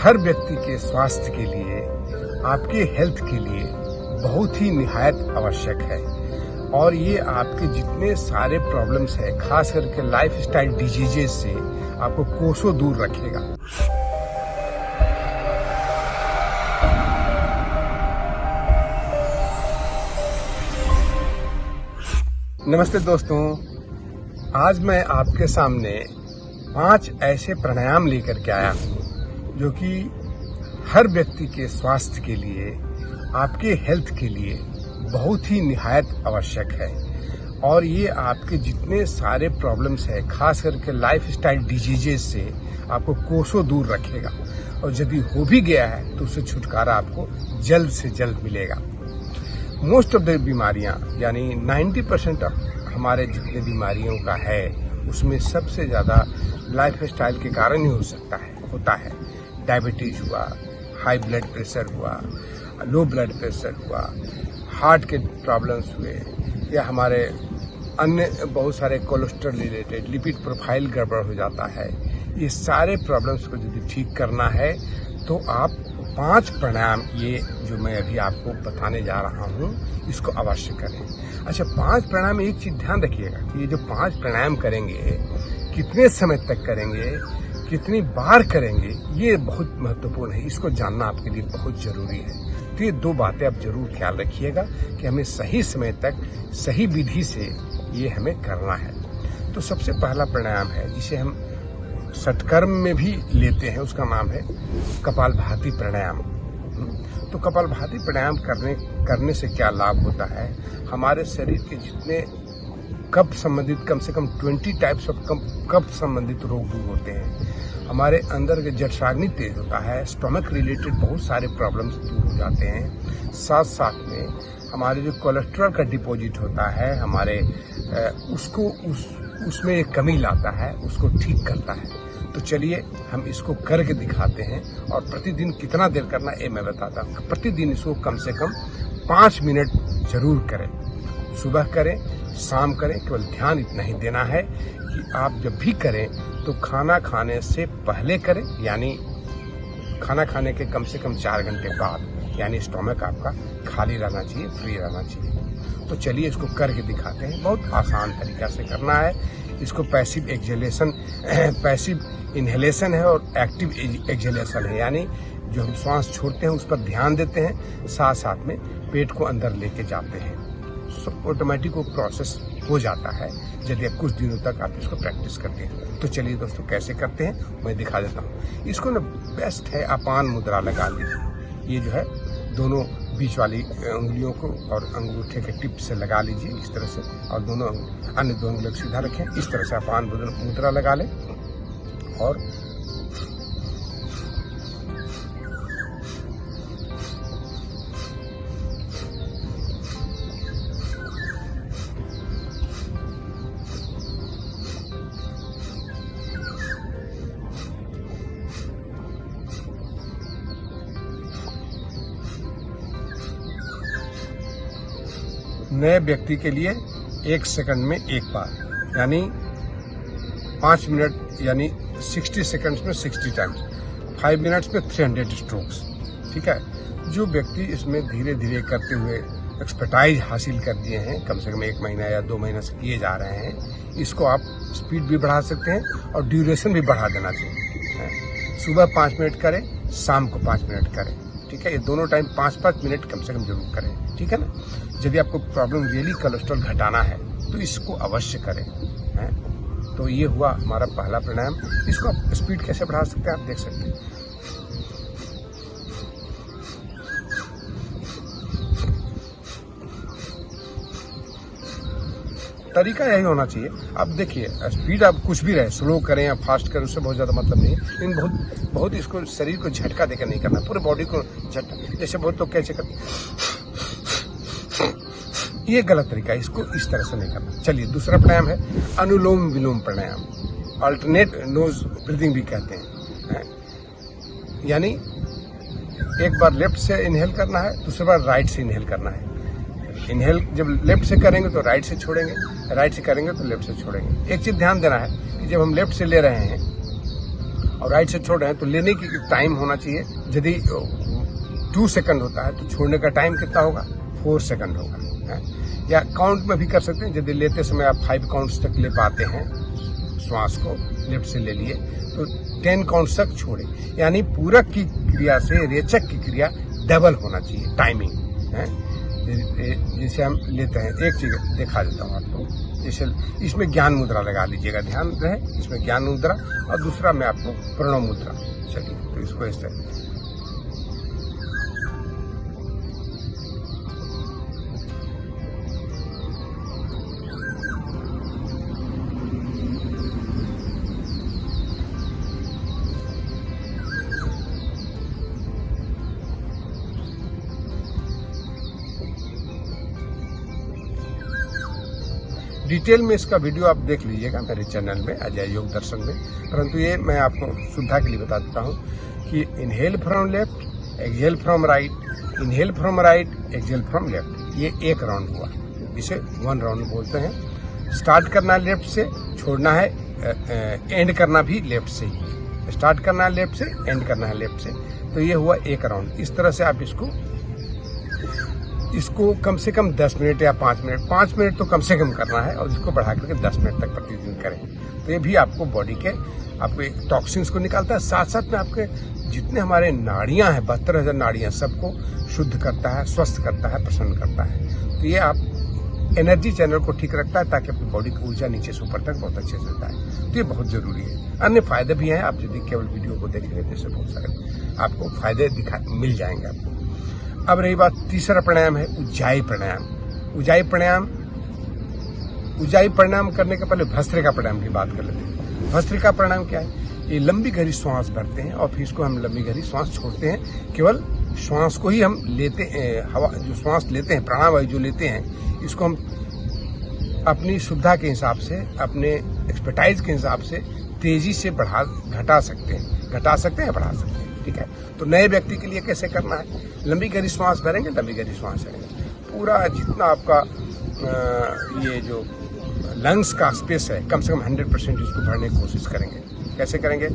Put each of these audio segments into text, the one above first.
हर व्यक्ति के स्वास्थ्य के लिए, आपके हेल्थ के लिए बहुत ही निहायत आवश्यक है। और ये आपके जितने सारे प्रॉब्लम्स है, खास करके लाइफस्टाइल डिजीजेस से आपको कोसों दूर रखेगा। नमस्ते दोस्तों, आज मैं आपके सामने 5 ऐसे प्राणायाम लेकर के आया हूँ जो कि हर व्यक्ति के स्वास्थ्य के लिए, आपके हेल्थ के लिए बहुत ही निहायत आवश्यक है। और ये आपके जितने सारे प्रॉब्लम्स है, खास करके लाइफस्टाइल डिजीजेस से आपको कोसों दूर रखेगा। और यदि हो भी गया है तो उससे छुटकारा आपको जल्द से जल्द मिलेगा। मोस्ट ऑफ द बीमारियां यानी 90% हमारे जितने बीमारियों का है उसमें सबसे ज़्यादा लाइफस्टाइल के कारण ही होता है। डायबिटीज हुआ, हाई ब्लड प्रेशर हुआ, लो ब्लड प्रेशर हुआ, हार्ट के प्रॉब्लम्स हुए, या हमारे अन्य बहुत सारे कोलेस्ट्रॉल रिलेटेड लिपिड प्रोफाइल गड़बड़ हो जाता है। ये सारे प्रॉब्लम्स को यदि ठीक करना है तो आप 5 प्राणायाम, ये जो मैं अभी आपको बताने जा रहा हूँ, इसको अवश्य करें। अच्छा, 5 प्राणायाम, एक चीज ध्यान रखिएगा कि ये जो 5 प्राणायाम करेंगे, कितने समय तक करेंगे, कितनी बार करेंगे, ये बहुत महत्वपूर्ण है। इसको जानना आपके लिए बहुत जरूरी है। तो ये 2 बातें आप जरूर ख्याल रखिएगा कि हमें सही समय तक सही विधि से ये हमें करना है। तो सबसे पहला प्राणायाम है जिसे हम षटकर्म में भी लेते हैं, उसका नाम है कपालभाति प्राणायाम। तो कपालभाति प्राणायाम करने से क्या लाभ होता है? हमारे शरीर के जितने कफ संबंधित कम से कम 20 टाइप्स ऑफ कफ संबंधित रोग दूर होते हैं। हमारे अंदर के जठराग्नि तेज होता है। स्टमक रिलेटेड बहुत सारे प्रॉब्लम्स दूर हो जाते हैं। साथ साथ में हमारे जो कोलेस्ट्रॉल का डिपॉजिट होता है, हमारे उसमें एक कमी लाता है, उसको ठीक करता है। तो चलिए हम इसको करके दिखाते हैं। और प्रतिदिन कितना देर करना ये मैं बताता हूँ। प्रतिदिन इसको कम से कम 5 मिनट जरूर करें। सुबह करें, शाम करें। केवल ध्यान इतना ही देना है कि आप जब भी करें तो खाना खाने से पहले करें, यानी खाना खाने के कम से कम 4 घंटे बाद, यानी स्टोमक आपका खाली रहना चाहिए, फ्री रहना चाहिए। तो चलिए इसको करके दिखाते हैं। बहुत आसान तरीका से करना है। इसको पैसिव इनहेलेशन है और एक्टिव एक्सहेलेशन है, यानी जो हम श्वास छोड़ते हैं उस पर ध्यान देते हैं, साथ साथ में पेट को अंदर लेके जाते हैं। ऑटोमेटिक वो प्रोसेस हो जाता है यदि आप कुछ दिनों तक आप इसको प्रैक्टिस करते हैं। तो चलिए दोस्तों कैसे करते हैं मैं दिखा देता हूँ। इसको ना बेस्ट है अपान मुद्रा लगा लीजिए। ये जो है दोनों बीच वाली उंगलियों को और अंगूठे के टिप से लगा लीजिए इस तरह से, और दोनों अन्य 2 उंगलियों को सीधा रखें। इस तरह से अपान मुद्रा लगा लें और नए व्यक्ति के लिए 1 सेकंड में 1 बार, यानी 5 मिनट यानी 60 सेकंड्स में 60 टाइम्स, 5 मिनट्स में 300 स्ट्रोक्स। ठीक है। जो व्यक्ति इसमें धीरे धीरे करते हुए एक्सपर्टाइज हासिल कर दिए हैं, कम से कम 1 महीना या 2 महीना से किए जा रहे हैं, इसको आप स्पीड भी बढ़ा सकते हैं और ड्यूरेशन भी बढ़ा देना चाहिए। सुबह 5 मिनट करें, शाम को 5 मिनट करें। ठीक है। ये दोनों टाइम 5-5 मिनट कम से कम जरूर करें। ठीक है ना। यदि आपको प्रॉब्लम रियली कोलेस्ट्रॉल घटाना है तो इसको अवश्य करें। तो ये हुआ हमारा पहला प्राणायाम। इसको आप स्पीड कैसे बढ़ा सकते हैं आप देख सकते हैं। तरीका यही होना चाहिए। अब देखिए, स्पीड आप कुछ भी रहे, स्लो करें या फास्ट करें, उससे बहुत ज्यादा मतलब नहीं है। लेकिन बहुत इसको शरीर को झटका देकर नहीं करना, पूरे बॉडी को झटका। जैसे बहुत लोग कैसे करते, ये गलत तरीका है, इसको इस तरह से नहीं करना। चलिए दूसरा प्राणायाम है अनुलोम विलोम प्राणायाम, अल्टरनेट नोज ब्रीदिंग भी कहते हैं। यानी एक बार लेफ्ट से इनहेल करना है, दूसरी बार राइट से इनहेल करना है। इनहेल जब लेफ्ट से करेंगे तो राइट से छोड़ेंगे, राइट से करेंगे तो लेफ्ट से छोड़ेंगे। एक चीज ध्यान देना है कि जब हम लेफ्ट से ले रहे हैं और राइट से छोड़ रहे हैं तो लेने की टाइम होना चाहिए। यदि 2 सेकंड होता है तो छोड़ने का टाइम कितना होगा? 4 सेकंड होगा। या काउंट में भी कर सकते हैं। यदि लेते समय आप 5 काउंट्स तक ले पाते हैं, श्वास को लेफ्ट से ले लिए तो 10 काउंट्स तक छोड़े। यानी पूरक की क्रिया से रेचक की क्रिया डबल होना चाहिए टाइमिंग है। जैसे हम लेते हैं, एक चीज दिखा देता हूँ आपको। जैसे इसमें ज्ञान मुद्रा लगा लीजिएगा, ध्यान रहे इसमें ज्ञान मुद्रा, और दूसरा में आपको प्रणव मुद्रा। चलिए तो इसको इस तरह डिटेल में इसका वीडियो आप देख लीजिएगा मेरे चैनल में अजय योग दर्शन में। परंतु ये मैं आपको सुविधा के लिए बता देता हूँ कि inhale from left, exhale from right, inhale from right, exhale from left, ये एक राउंड हुआ। इसे 1 राउंड बोलते हैं। स्टार्ट करना है लेफ्ट से, छोड़ना है, एंड करना भी लेफ्ट से ही। स्टार्ट करना है लेफ्ट से, एंड करना है लेफ्ट से। तो ये हुआ एक राउंड। इस तरह से आप इसको कम से कम 10 मिनट या 5 मिनट तो कम से कम करना है, और इसको बढ़ा करके 10 मिनट तक प्रतिदिन करें। तो ये भी आपको बॉडी के आपके टॉक्सिन्स को निकालता है, साथ साथ में आपके जितने हमारे नाड़ियां हैं, 72,000 नाड़ियां, सबको शुद्ध करता है, स्वस्थ करता है, प्रसन्न करता है। तो ये आप एनर्जी चैनल को ठीक रखता है ताकि अपनी बॉडी की ऊर्जा नीचे से ऊपर तक बहुत अच्छे से जाए। तो ये बहुत जरूरी है। अन्य फायदे भी हैं, आप यदि केवल वीडियो को देखेंगे तो इससे बहुत सारे आपको फायदे मिल जाएंगे आपको। अब रही बात, तीसरा प्राणायाम है उज्जाई प्राणायाम। उज्जाई प्राणायाम करने के पहले भस्त्रिका प्राणायाम की बात कर लेते हैं। भस्त्रिका प्राणायाम क्या है? ये लंबी गहरी श्वास भरते हैं और फिर इसको हम लंबी गहरी श्वास छोड़ते हैं। केवल श्वास को ही हम लेते हैं, हवा जो श्वास लेते हैं, प्राणवायु जो लेते हैं, इसको हम अपनी सुविधा के हिसाब से, अपने एक्सपर्टाइज के हिसाब से तेजी से घटा सकते हैं, बढ़ा सकते हैं। ठीक है, तो नए व्यक्ति के लिए कैसे करना है? लंबी गहरी श्वास भरेंगे, लंबी गहरी श्वास लेंगे। पूरा जितना आपका ये जो लंग्स का स्पेस है, कम से कम 100% इसको भरने की कोशिश करेंगे। कैसे करेंगे?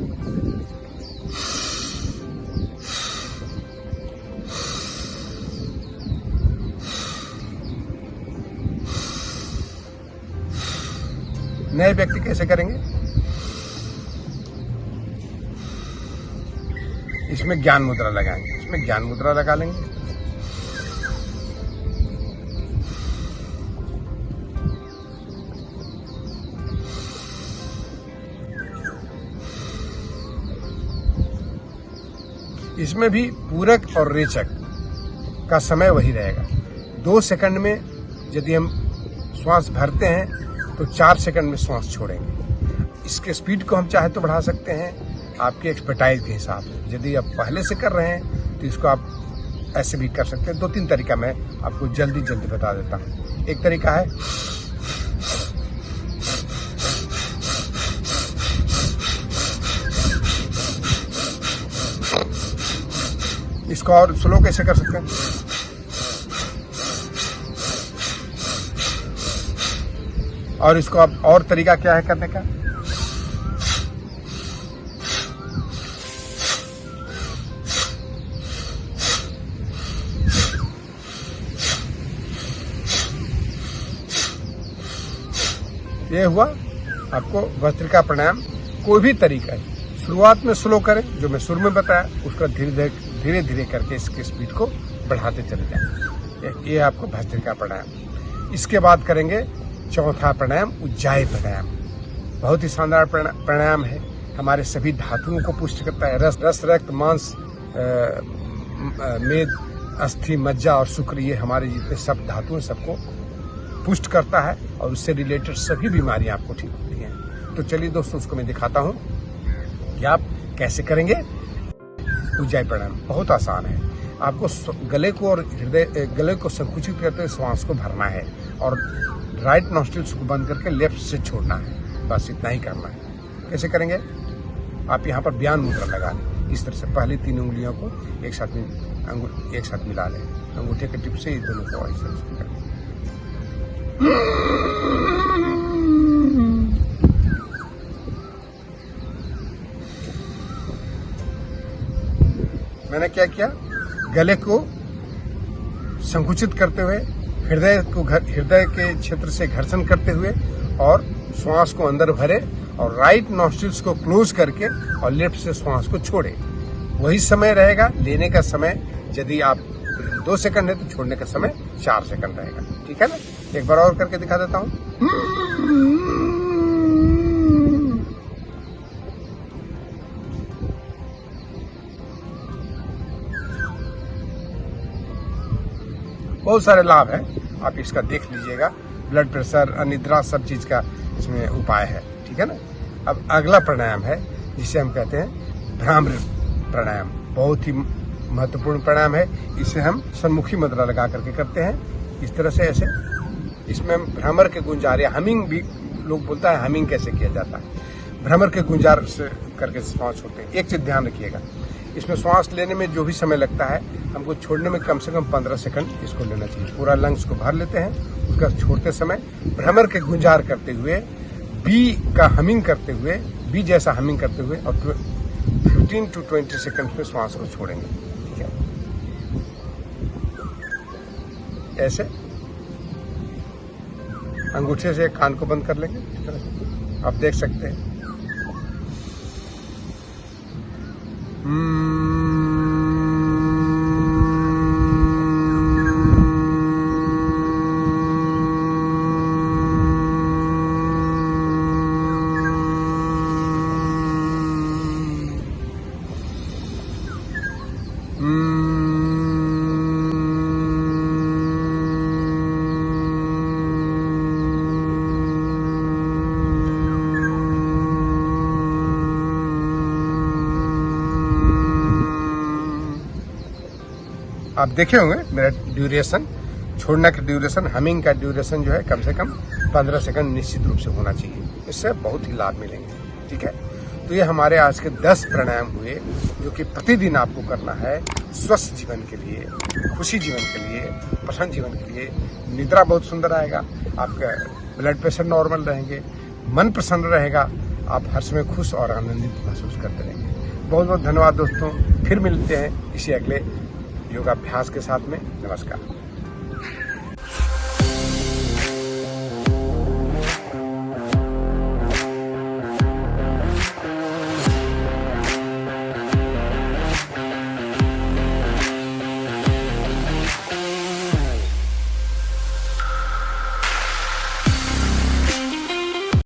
नए व्यक्ति कैसे करेंगे? इसमें ज्ञान मुद्रा लगाएंगे, इसमें ज्ञान मुद्रा लगा लेंगे। इसमें भी पूरक और रेचक का समय वही रहेगा। 2 सेकंड में यदि हम श्वास भरते हैं तो 4 सेकंड में श्वास छोड़ेंगे। इसके स्पीड को हम चाहे तो बढ़ा सकते हैं आपके एक्सपर्टाइज के हिसाब से। यदि आप पहले से कर रहे हैं तो इसको आप ऐसे भी कर सकते हैं। 2-3 तरीका मैं आपको जल्दी बता देता हूँ। एक तरीका है इसको और स्लो कैसे कर सकते हैं? और इसको आप और तरीका क्या है करने का? ये हुआ आपको भस्त्रिका प्राणायाम। कोई भी तरीका है, शुरुआत में स्लो करें, जो मैं शुरू में बताया, उसका धीरे धीरे करके इसके स्पीड को बढ़ाते चले जाएं। ये आपको भस्त्रिका प्राणायाम। इसके बाद करेंगे चौथा प्राणायाम उज्जाई प्राणायाम। बहुत ही शानदार प्राणायाम है। हमारे सभी धातुओं को पुष्ट करता है। रस, रक्त, मांस, मेद, अस्थि, मज्जा और शुक्र, ये हमारे जितने सब धातु सबको पुष्ट करता है और उससे रिलेटेड सभी बीमारियां आपको ठीक होती हैं। तो चलिए दोस्तों, उसको मैं दिखाता हूं कि आप कैसे करेंगे उज्जाई प्राणायाम। बहुत आसान है। आपको गले को और गले को संकुचित करते हुए श्वास को भरना है और राइट नॉस्ट्रिल्स को बंद करके लेफ्ट से छोड़ना है। बस इतना ही करना है। कैसे करेंगे? आप यहाँ पर ज्ञान मुद्रा लगा लें। इस तरह से पहले 3 उंगलियों को एक साथ मिला लें। अंगूठे के टिप से ये दोनों को इस तरह से करें। मैंने क्या किया, गले को संकुचित करते हुए, हृदय के क्षेत्र से घर्षण करते हुए और श्वास को अंदर भरे और राइट नॉस्ट्रिल्स को क्लोज करके और लेफ्ट से श्वास को छोड़े। वही समय रहेगा। लेने का समय यदि आप 2 सेकंड है तो छोड़ने का समय 4 सेकंड रहेगा। ठीक है ना। एक बार और करके दिखा देता हूं। बहुत सारे लाभ है, आप इसका देख लीजिएगा। ब्लड प्रेशर, अनिद्रा, सब चीज का इसमें उपाय है। ठीक है ना। अब अगला प्राणायाम है जिसे हम कहते हैं भ्रामरी प्राणायाम। बहुत ही महत्वपूर्ण प्राणायाम है। इसे हम सन्मुखी मुद्रा लगा करके करते हैं, इस तरह से ऐसे। इसमें हम भ्रमर के गुंजार या हमिंग भी लोग बोलता है, हमिंग कैसे किया जाता है। भ्रमर के गुंजार से करके श्वास छोड़ते हैं। एक चीज ध्यान रखिएगा, इसमें श्वास लेने में जो भी समय लगता है, हमको छोड़ने में कम से कम 15 सेकंड इसको लेना चाहिए। पूरा लंग्स को भर लेते हैं, उसका छोड़ते समय भ्रमर के गुंजार करते हुए, बी का हमिंग करते हुए, बी जैसा हमिंग करते हुए और 15 to 20 सेकंड में श्वास को छोड़ेंगे। ठीक है, ऐसे अंगूठे से कान को बंद कर लेंगे। इस तरह से आप देख सकते हैं। आप देखे होंगे मेरा ड्यूरेशन, छोड़ने का ड्यूरेशन, हमिंग का ड्यूरेशन जो है कम से कम 15 सेकंड निश्चित रूप से होना चाहिए। इससे बहुत ही लाभ मिलेंगे। ठीक है, तो ये हमारे आज के 10 प्राणायाम हुए जो कि प्रतिदिन आपको करना है स्वस्थ जीवन के लिए, खुशी जीवन के लिए, प्रसन्न जीवन के लिए। निद्रा बहुत सुंदर आएगा, आपका ब्लड प्रेशर नॉर्मल रहेंगे, मन प्रसन्न रहेगा, आप हर समय खुश और आनंदित महसूस करते रहेंगे। बहुत बहुत धन्यवाद दोस्तों। फिर मिलते हैं इसी अगले योगाभ्यास के साथ में। नमस्कार।